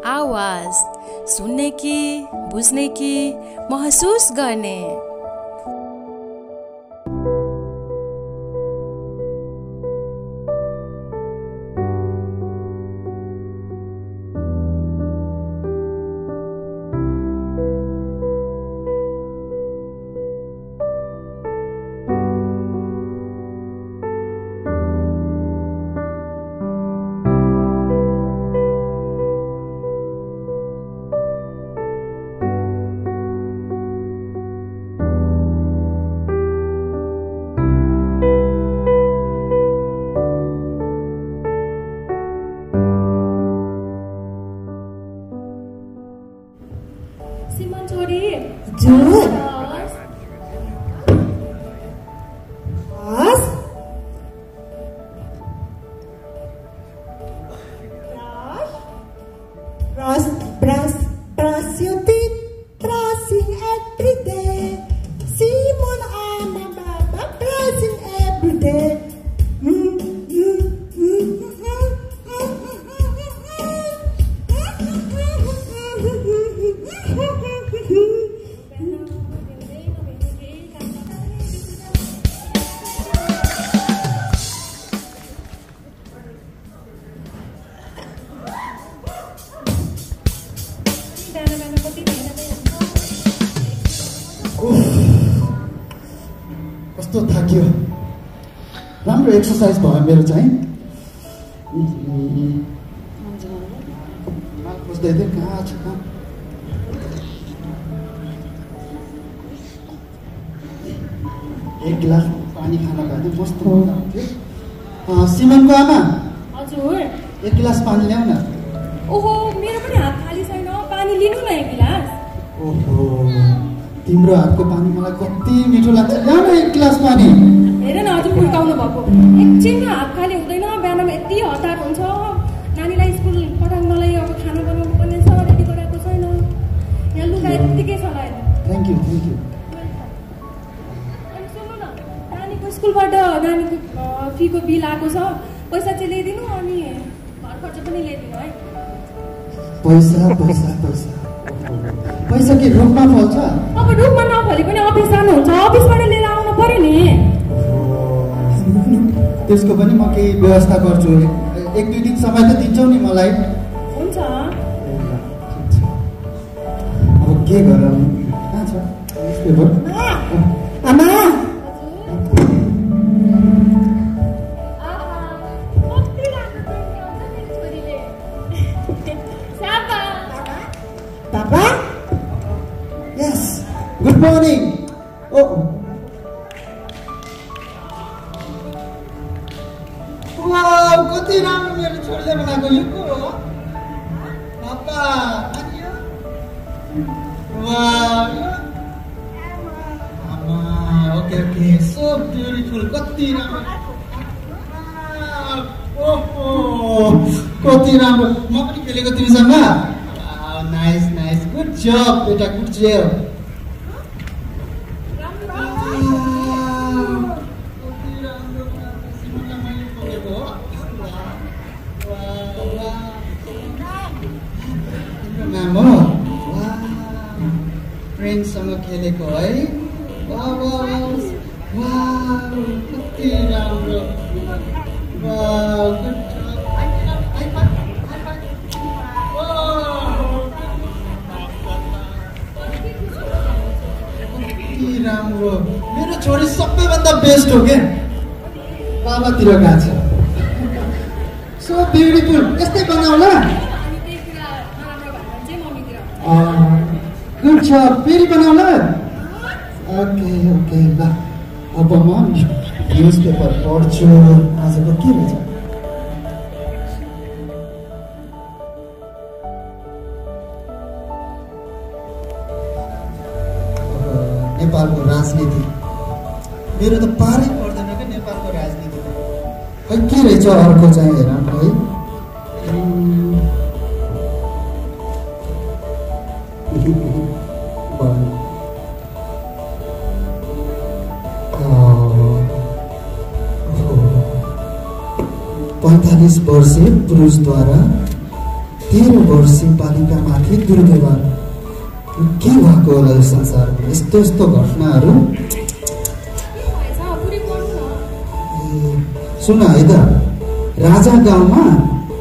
आवाज सुन्ने कि बुझ्ने कि महसुस गर्ने। कस्तो थाक्यो। राम्रो एक्सर्साइज भयो मेरो चाहिँ। खोज्दै थिएँ कहाँ छ। एक गिलास पानी खान पाए कस्तो हुन्थ्यो। सिमनको आमा, हजुर एक गिलास पानी ल्याऊ न। ओहो, मेरो पनि हात खाली छैन, पानी लिनु न एक गिलास। ओहो, तिम्रो हातको पानी मलाई कति मिठो लाग्छ। ल्याउ न एक गिलास पानी। हेर न, हजुर फुर्काउनु भएको। एकछिनमा हात खाली हुँदैन, बिहानमा यति हतार हुन्छ। नानीलाई स्कुल पठाउनलाई अब खाना बनाउनु पर्ने छ, रेडी गराएको छैन। यहाँ लुगा यत्तिकै छ लाएर। Thank you thank you. अनि सुन्नु न, नानीको स्कुलबाट नानीको फीको बिल आएको छ, पैसा चाहिँ ल्याइदिनु, अनि घर खर्च पनि ल्याइदिनु है। पैसा पैसा पैसा पैसा के रुखमा फल्छ? अब रुखमा नफले पनि अफिस जानुहुन्छ, अफिसबाट लिएर आउनु पर्यो नि। त्यसको पनि म केही व्यवस्था गर्छु। एक दुई दिन समय त दिन्छौ नि मलाई? हुन्छ। अब के गरौँ? कहाँ छ न्युजपेपर? आमा, पापा? यस, गुड मर्निङ। ओ वाउ, कति राम्रो मेरो छोरीले बनाएको। यो को हो? पापा, अनि यो? वाउ, आमा, ओके ओके, सो ब्युटिफुल, कति राम्रो। ओहो, कति राम्रो। म पनि खेलेको तिमीसँग। नाइस नाइस, गुड जब बेटा, गुड जब। फ्रेन्डसँग खेलेको है। वाह वाह वाह, कति राम्रो। वाह, गुड राम्रो। मेरो छोरी सबैभन्दा बेस्ट हो क्या। बाबातिर गएको छ। सो ब्युटिफुल, यस्तै बनाउला। गुड छ, फेरि बनाउला। ओके ओके, ल अब म न्युज पेपर पढ्छु। आजको के रहेछ? नेपालको राजनीति मेरो त पारै पर्दैन क्या। नेपालको राजनीति खै के रहेछ अर्को चाहिँ हेरौँ है। वर्षीय पुरुषद्वारा 13 वर्षीय बालिकामाथि दुर्व्यवहार। के भएको होला यो संसारमा? यस्तो यस्तो घटनाहरू। सुन है त, राजा गाउँमा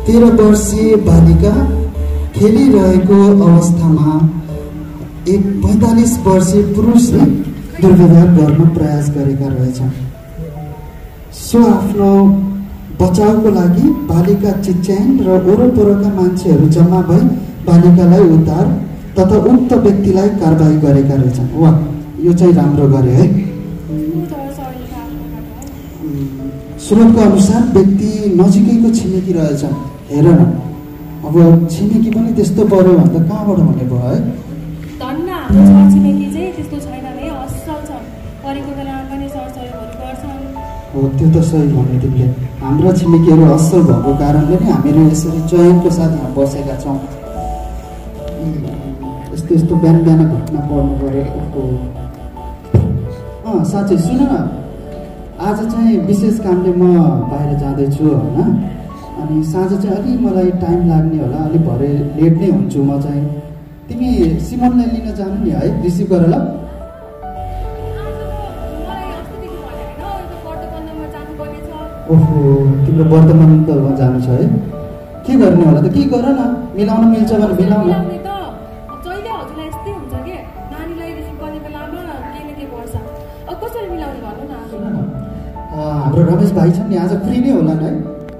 13 वर्षीय बालिका खेलिरहेको अवस्थामा एक 45 वर्षीय पुरुषले दुर्व्यवहार गर्न प्रयास गरेका रहेछन्। सो आफ्नो बचाउको लागि बालिका चिच्याइन् र वरपरका मान्छेहरू जम्मा भई बालिकालाई उद्धार तथा उक्त व्यक्तिलाई कारबाही गरेका रहेछन्। वाह, यो चाहिँ राम्रो गरे है। स्रोतको अनुसार व्यक्ति नजिकैको छिमेकी रहेछन्। हेर न, अब छिमेकी पनि त्यस्तो पर्यो भने त कहाँबाट हुने भयो है? धन्न हाम्रो छिमेकी चाहिँ त्यस्तो छैन नि, असल छ। परेको बेलामा पनि सरसहयोगहरू गर्छन्। हो, त्यो त सही भन्यो तिमीले। हाम्रा छिमेकीहरू असल भएको कारणले नै हामीहरू यसरी चयनको साथ यहाँ बसेका छौँ। यस्तो यस्तो बिहान बिहान घटना पर्नु परेको। साँच्चै सुन न, आज चाहिँ विशेष कामले म बाहिर जाँदैछु होइन, अनि साँझ चाहिँ अलिक मलाई टाइम लाग्ने होला, अलिक भरे लेट नै हुन्छु म चाहिँ। तिमी सिमनलाई लिन जानु नि है, रिसिभ गर ल। ओहो, तिम्रो वर्तमानमा जानु छ है? के गर्ने होला त? के गर न, मिलाउन मिल्छ भने मिलाउन। हाम्रो रमेश भाइ छन् नि, आज फ्री नै होला है?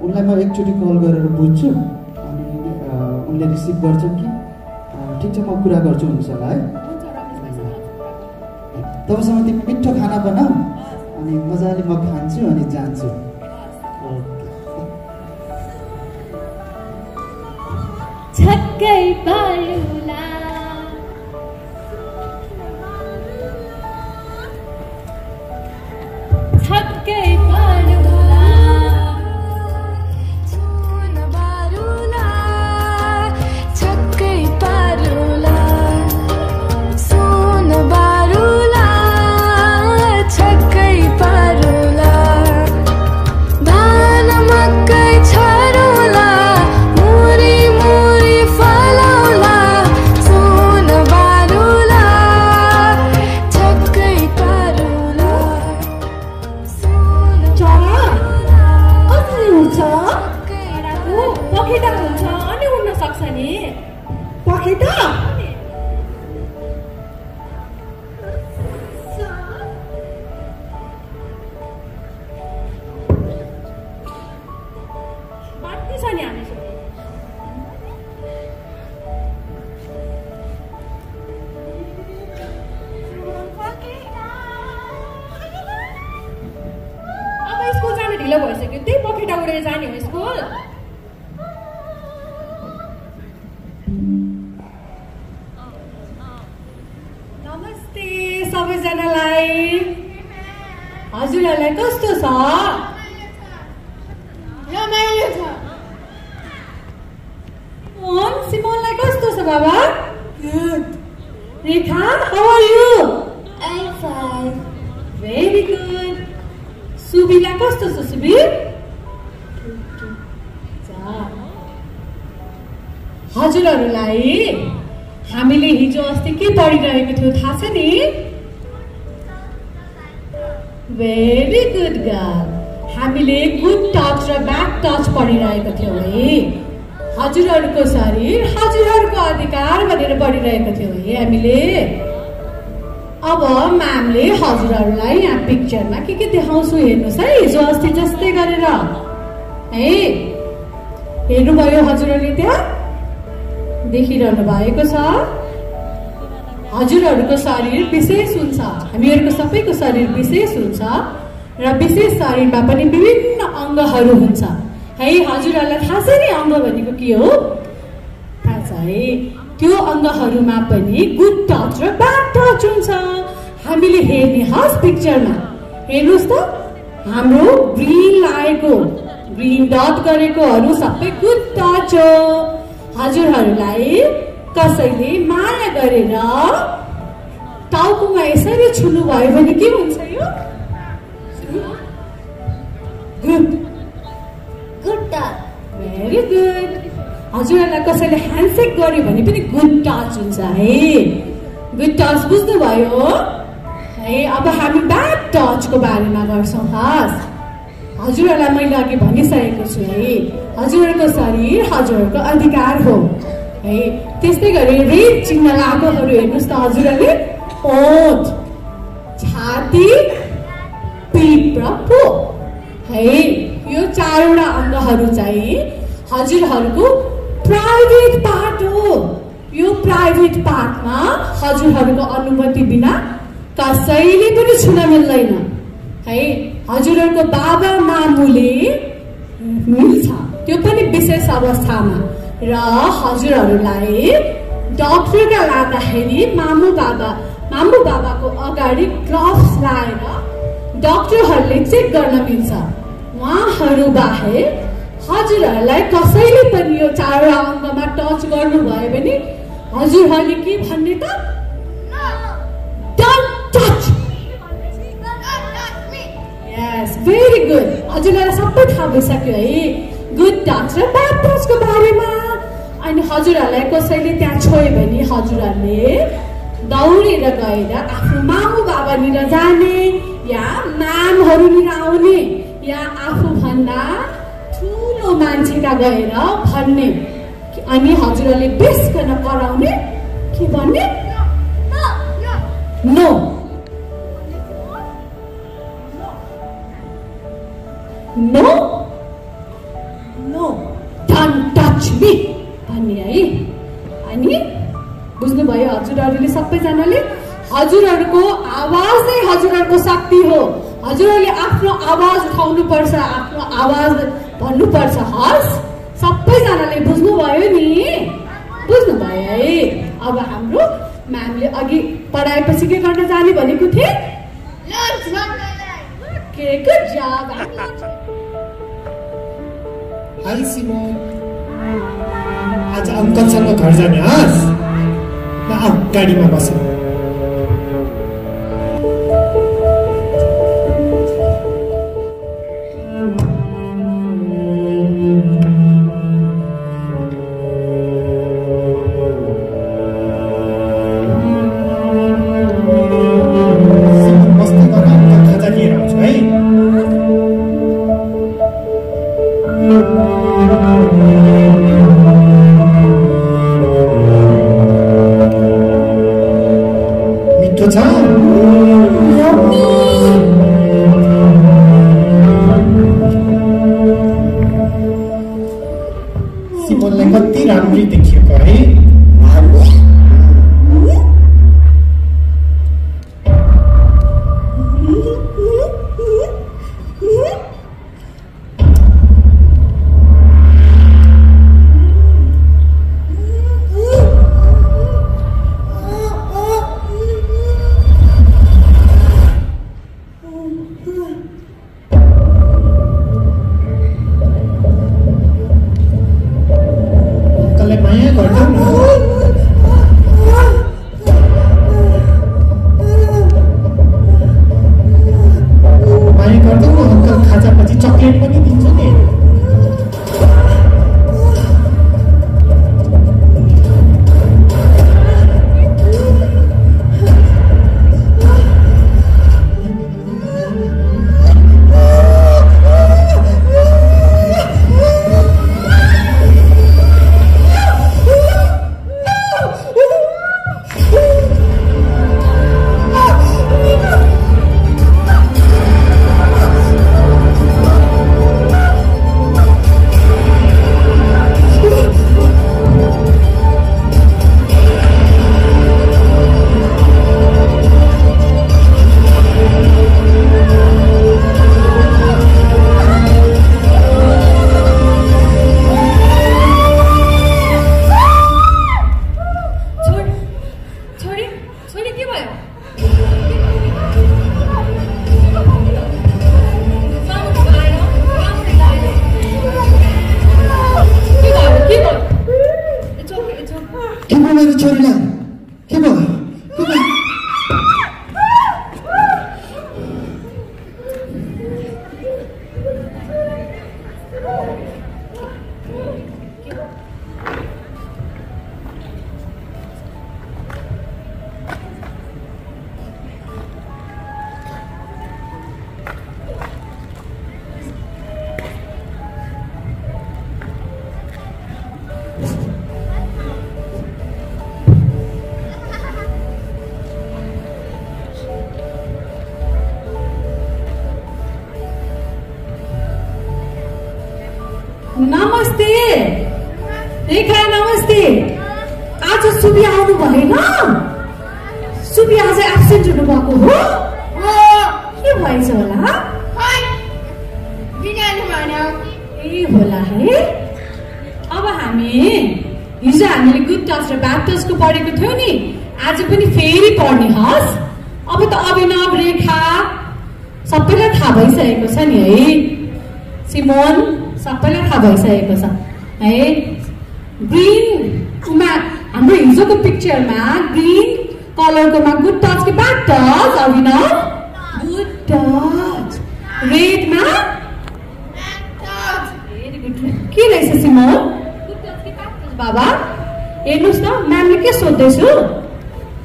उनलाई म एकचोटि कल गरेर बुझ्छु, अनि उनले रिसिभ गर्छन् कि? ठिक छ, म कुरा गर्छु उनीसँग है। तबसम्म तिमी मिठो खाना बनाऊ, अनि मजाले म खान्छु अनि जान्छु। छक्कै पारुला छक्कै पारुला सुन बारुला छक्कै पारुला सुन बारुला छक्कै पारुला धान मकै छरुला मुरी मुरी फलाउला सुन बारुला छक्कै पारुला सुन चरा कसरी हुन्छ? पखेटा हुन्छ अनि उड्न सक्छ नि। पखेटा बाट्ने छ नि हामी। अब स्कुल जानु ढिलो भइसक्यो, त्यही पखेटा उडेर जाने हो स्कुल। नमस्ते सबैजनालाई। हजुरहरूलाई कस्तो छ? रमाइलो छ। मोहन, सिमोनलाई कस्तो छ बाबा? Good. Rekha, how are you? I'm fine. Very good. सुबीलाई कस्तो छ सुबी? हजुरहरूलाई हामीले हिजो अस्ति के पढिरहेको थियो थाहा छ नि? Very good girl. हामीले गुड टच र ब्याड टच पढिरहेको थियौँ है। हजुरहरूको शरीर हजुरहरूको अधिकार भनेर पढिरहेको थियौँ है हामीले। अब म्यामले हजुरहरूलाई यहाँ पिक्चरमा के देखाउँछु हेर्नुहोस् है, हिजो अस्ति जस्तै गरेर है। हेर्नुभयो हजुरहरूले? त्यहाँ देखिरहनु भएको छ। हजुरहरूको शरीर विशेष हुन्छ, हामीहरूको सबैको शरीर विशेष हुन्छ र विशेष शरीरमा पनि विभिन्न अङ्गहरू हुन्छ है। हजुरहरूलाई थाहा छ नि अङ्ग भनेको के हो? थाहा छ है? त्यो अङ्गहरूमा पनि गुड टच र ब्याड टच हुन्छ। हामीले हेर्ने हस् पिक्चरमा, हेर्नुहोस् त, हाम्रो ग्रिन लागेको, ग्रिन डट गरेकोहरू सबै गुड टच हो। हजुरहरूलाई कसैले माया गरेर टाउकोमा यसरी छुनु भयो भने के हुन्छ? यो good Good dog. Very good. हजुरहरूलाई कसैले ह्यान्डसेक गर्यो भने पनि गुड टच हुन्छ है। गुड टच बुझ्नुभयो है। अब हामी ब्याड टचको बारेमा गर्छौँ। हस्, हजुरहरूलाई मैले अघि भनिसकेको छु है, हजुरहरूको शरीर हजुरहरूको अधिकार हो है। त्यस्तै गरी रेड चिन्ह लागेकोहरू हेर्नुहोस् त हजुरहरूले, ओठ, छाती, पिठ र पोक है। यो चारवटा अङ्गहरू चाहिँ हजुरहरूको प्राइभेट पार्ट हो। यो प्राइभेट पार्टमा हजुरहरूको अनुमति बिना कसैले पनि छुन मिल्दैन है। हजुरहरूको बाबा मामुले मिल्छ, त्यो पनि विशेष अवस्थामा। र हजुरहरूलाई डाक्टरका लाँदाखेरि मामु बाबाको अगाडि ग्लोभ्स लाएर डाक्टरहरूले चेक गर्न मिल्छ। उहाँहरू बाहेक हजुरहरूलाई कसैले पनि यो चारवटा अङ्गमा टच गर्नुभयो भने हजुरहरूले के भन्ने त? Don't touch. Yes, very good. हजुरलाई सबै थाहा भइसक्यो है गुड टच र ब्याड टचको बारेमा। अनि हजुरहरूलाई कसैले त्यहाँ छोयो भने हजुरहरूले दौडेर गएर आफ्नो मामु बाबानिर जाने या म्यामहरूनिर आउने या आफूभन्दा ठुलो मान्छेका गएर भन्ने। अनि हजुरहरूले बेसकन कराउने, के भन्ने? No. No no, don't touch me भन्ने है। अनि बुझ्नुभयो हजुरहरूले सबैजनाले? हजुरहरूको आवाज नै हजुरहरूको शक्ति हो। हजुरहरूले आफ्नो आवाज उठाउनुपर्छ, आफ्नो आवाज भन्नुपर्छ। हस्, सबैजनाले बुझ्नुभयो नि? बुझ्नुभयो है। अब हाम्रो म्यामले अघि पढाएपछि के गर्न जाने भनेको थिए? गुड जब। हाई सिमोन, आज अङ्कलसँग घर जाने हस् न? गाडीमा बस्यो। सिमोनलाई कति राम्ररी देखिएको है। सुबी आउनु भएन सुबी आज एब्सेन्ट हुनुभएको हो के भएछ होला ए होला है अब हामी हिजो हामीले गुड टच र ब्याड टचको पढेको थियौँ नि आज पनि फेरि पढ्ने हस् अब त अभिनव रेखा सबैलाई थाहा भइसकेको छ नि है सिमोन सबैलाई थाहा भइसकेको छ है ग्रिनमा हाम्रो हिजोको पिक्चरमा ग्रिन कलरकोमा गुड टच कि ब्याड टच अभिनव गुड टच रेडमा के रहेछ सिमोन गुड टच कि ब्याड टच बाबा हेर्नुहोस् न म्यामले के सोध्दैछु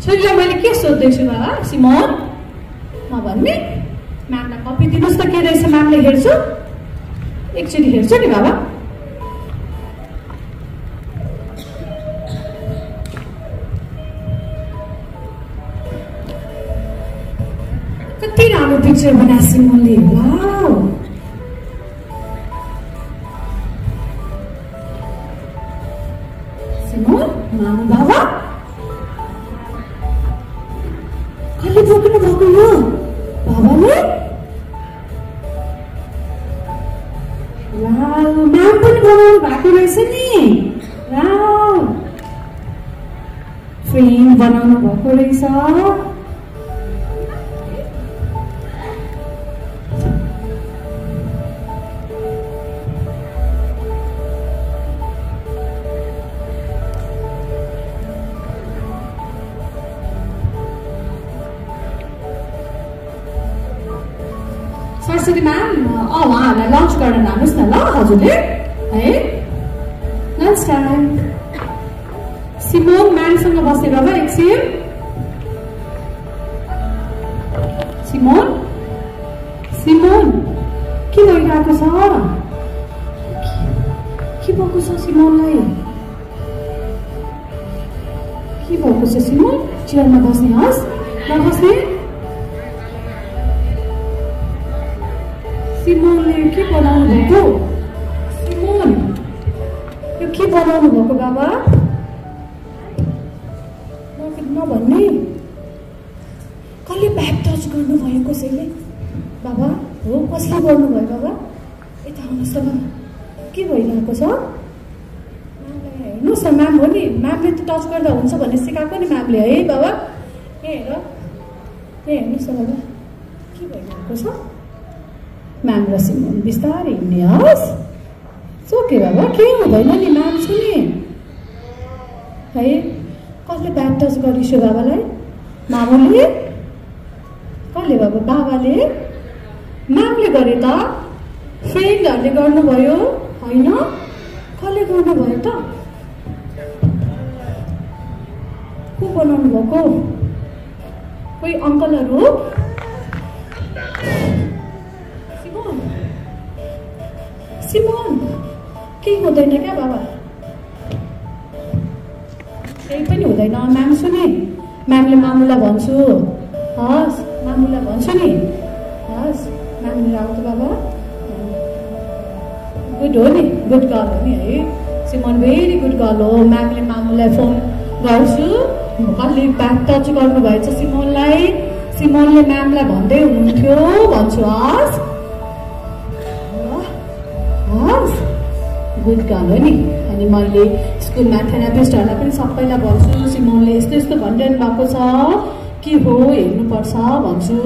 छोरीलाई मैले के सोध्दैछु बाबा सिमोन म भन्ने म्यामलाई कपी दिनुहोस् त के रहेछ म्यामले हेर्छु एकचोटि हेर्छु नि बाबा कति राम्रो पिक्चर बनाए सिमोनले वाउ सिमोन मामु बाबा कसले बोक्नु भएको यो बाबाले वाउ म्याम पनि बनाउनु भएको रहेछ नि वाउ फ्रेम बनाउनु भएको रहेछ सरस्वती म्याम उहाँहरूलाई लन्च गर्न लानुहोस् न ल हजुरले है लन्च टाइम सिमोन म्यामसँग बसेर ल एकछिन सिमोन सिमोन के भइरहेको छ के भएको छ सिमोनलाई के भएको छ सिमोन चेयरमा बस्ने हस् नबस्ने सिमोनले के बनाउनु भएको सिमोन यो के बनाउनु भएको बाबा नभन्ने कसले ब्याक टच गर्नुभयो कसैले बाबा हो कसले गर्नुभयो बाबा यता आउनुहोस् त बाबा के भइरहेको छ हेर्नुहोस् न म्याम हो नि म्यामले त टच गर्दा हुन्छ भन्ने सिकाएको नि म्यामले है बाबा ए हेर ए हेर्नुहोस् न बाबा के भइरहेको छ म्याम र सिमोन बिस्तारै हिँड्ने हस् सोके बाबा के हुँदैन नि म्याम छु नि है कसले ब्याक टच गरिसो बाबालाई मामुले कसले बाबा बाबाले म्यामले गरे त फ्रेन्डहरूले गर्नुभयो होइन कसले गर्नुभयो त को बनाउनु भएको कोही अङ्कलहरू सिमोन केही हुँदैन क्या बाबा केही पनि हुँदैन म्याम सुने म्यामले मामुलाई भन्छु हस् मामुलाई भन्छु नि हस् म्यामले आउँछ बाबा गुड हो नि गुड गर्ल हो नि है सिमोन भेरी गुड गर्ल हो म्यामले मामुलाई फोन गर्छु कसले ब्याक टच गर्नुभएछ सिमोनलाई सिमोनले म्यामलाई भन्दै हुनुहुन्थ्यो भन्छु हस् गुड गर्ल हो नि अनि मैले स्कुलमा थेरापिस्टहरूलाई पनि सबैलाई भन्छु सिमोनले यस्तो यस्तो भनिरहनु भएको छ के हो हेर्नुपर्छ भन्छु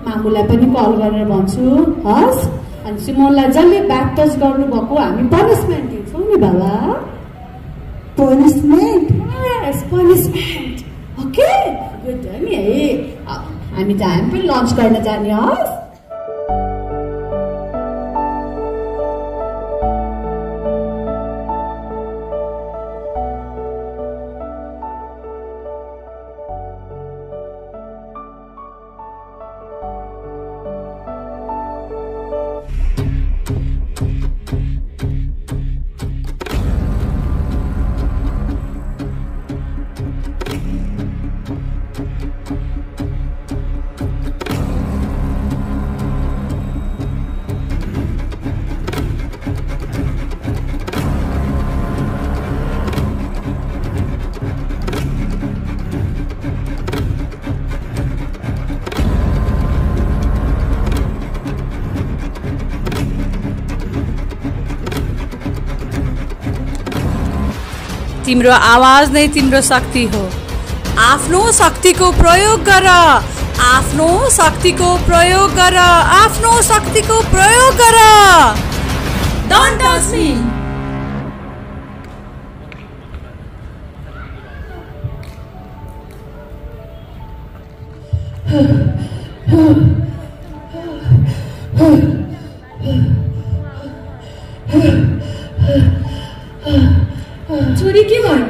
मामुलाई पनि कल गरेर भन्छु हस् अनि सिमोनलाई जसले ब्याक टच गर्नुभएको हामी पनिसमेन्ट दिन्छौँ नि बाबा पनिसमेन्ट यस पनिसमेन्ट ओके गुड हो नि है हामी त हामी पनि लन्च गर्न जाने हस् तिम्रो आवाज नै तिम्रो शक्ति हो। आफ्नो शक्तिको प्रयोग गर, आफ्नो शक्तिको प्रयोग गर, आफ्नो शक्तिको प्रयोग गर। Don't touch me. छोरी के भयो?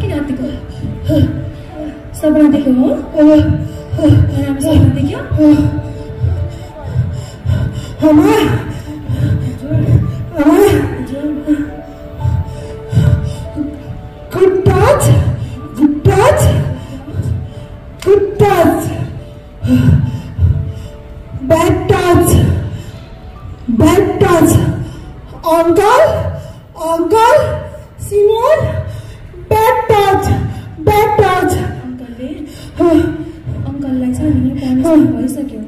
किन आत्तिको? सपना देख्यो हो? राम्रो सपना देख्यो? आमा good touch, good touch, good touch, bad touch, bad touch. Uncle, Simon, bad touch, bad touch. अङ्कललाई चाहिँ नि पनिसमेन्ट भइसक्यो।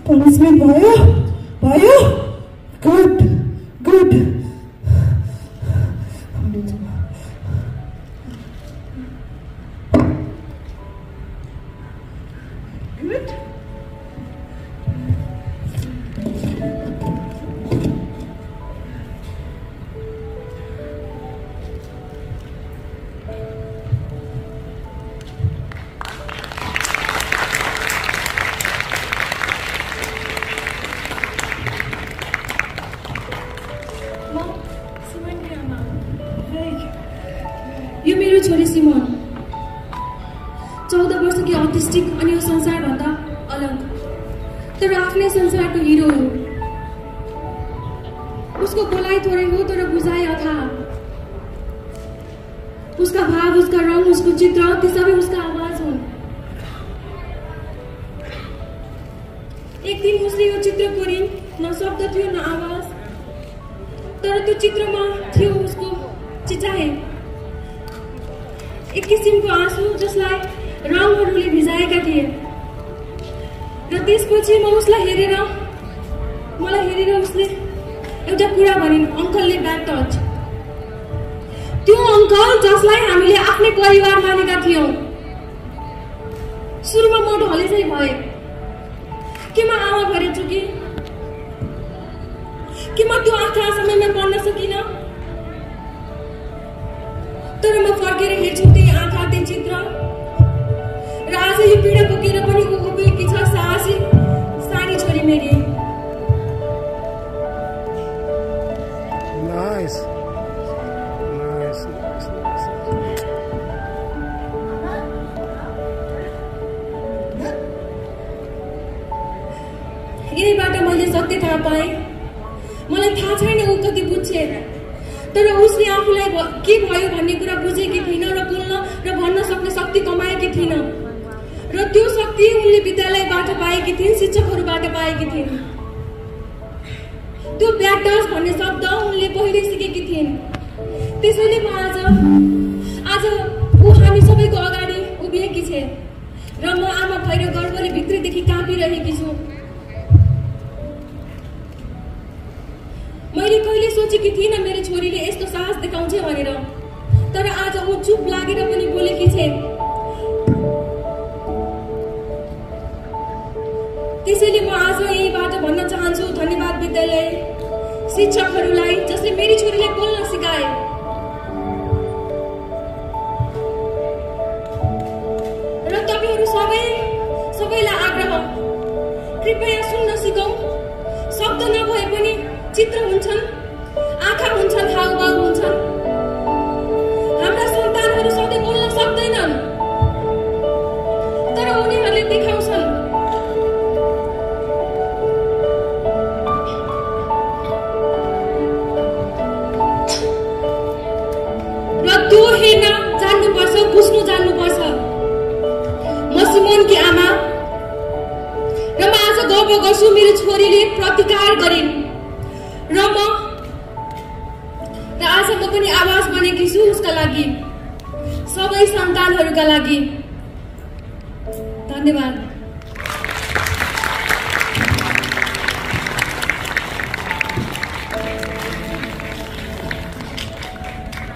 पनिसमेन्ट भयो? Good. यो मेरो छोरी सिमोन 14 वर्षकी अटिस्टिक अनि यो संसारभन्दा अलग, तर आफ्नै संसारको हिरो हो। उसको बोलाइ थोरै हो तर बुझाइ अथाह। उसका भाव, उसका रङ, उसको चित्र, ती सबै उसका आवाज हुन्। एक दिन उसले यो चित्र कोरिन्, न शब्द थियो न आवाज, तर त्यो चित्रमा थियो उसको चिचाहे, एक किसिमको आँसु जसलाई रङहरूले भिजाएका थिए। र त्यसपछि मलाई हेरेर उसले एउटा कुरा भनिन्, अङ्कलले ब्याड टच। त्यो अङ्कल जसलाई हामीले आफ्नै परिवार मानेका थियौँ। सुरुमा म ढले चाहिँ भए, के म आमा भएर चुके, के म त्यो आँखा समयमा पढ्न सकिन, तर म फर्केर हेर्छु त्यही आँखा, त्यही चित्र, र आज यो पीडा बोकेर पनि ऊ उभिएकी छ, साहसी सानी छोरी मेरी। Nice. यहीबाट मैले सत्य थाहा पाएँ। मलाई थाहा छैन ऊ कति बुझ्छे, तर उसले आफूलाई के भयो भन्ने कुरा बुझेकी थिइन र बोल्न र भन्न सक्ने शक्ति कमाएकी थिइन। र त्यो शक्ति उनले विद्यालयबाट पाएकी थिइन्, शिक्षकहरूबाट पाएकी थिइन्। त्यो ब्याड टच भन्ने शब्द उनले पहिले सिकेकी थिइन्। त्यसैले म आज ऊ हामी सबैको अगाडि उभिएकी छे र म आमा भएर गर्वले भित्रैदेखि काँपिरहेकी छु। मैले कहिले सोचेकी थिइनँ मेरो छोरीले यस्तो साहस देखाउँछ भनेर, तर आज ऊ चुप लागेर पनि बोलेकी छे। त्यसैले म आज यहीबाट भन्न चाहन्छु, धन्यवाद विद्यालय, शिक्षकहरूलाई जसले मेरी छोरीलाई बोल्न सिकाए। र तपाईहरू सबैलाई आग्रह, कृपया सुन्न सिकौं। शब्द नभए पनि चित्र हुन्छन्, आँखा हुन्छन्, हावभाव हुन्छन्। हाम्रा सन्तानहरू सधैँ बोल्न सक्दैनन्, तर उनीहरूले देखाउँछन्। र त्यो हेर्न जान्नुपर्छ, बुझ्नु जान्नुपर्छ। म सिमोनकी आमा र म आज गर्व गर्छु मेरो छोरीले प्रतिकार गरिन् र आज म पनि आवाज बनेकी छु उसका लागि, सबै सन्तानहरूका लागि। धन्यवाद।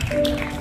Thank you.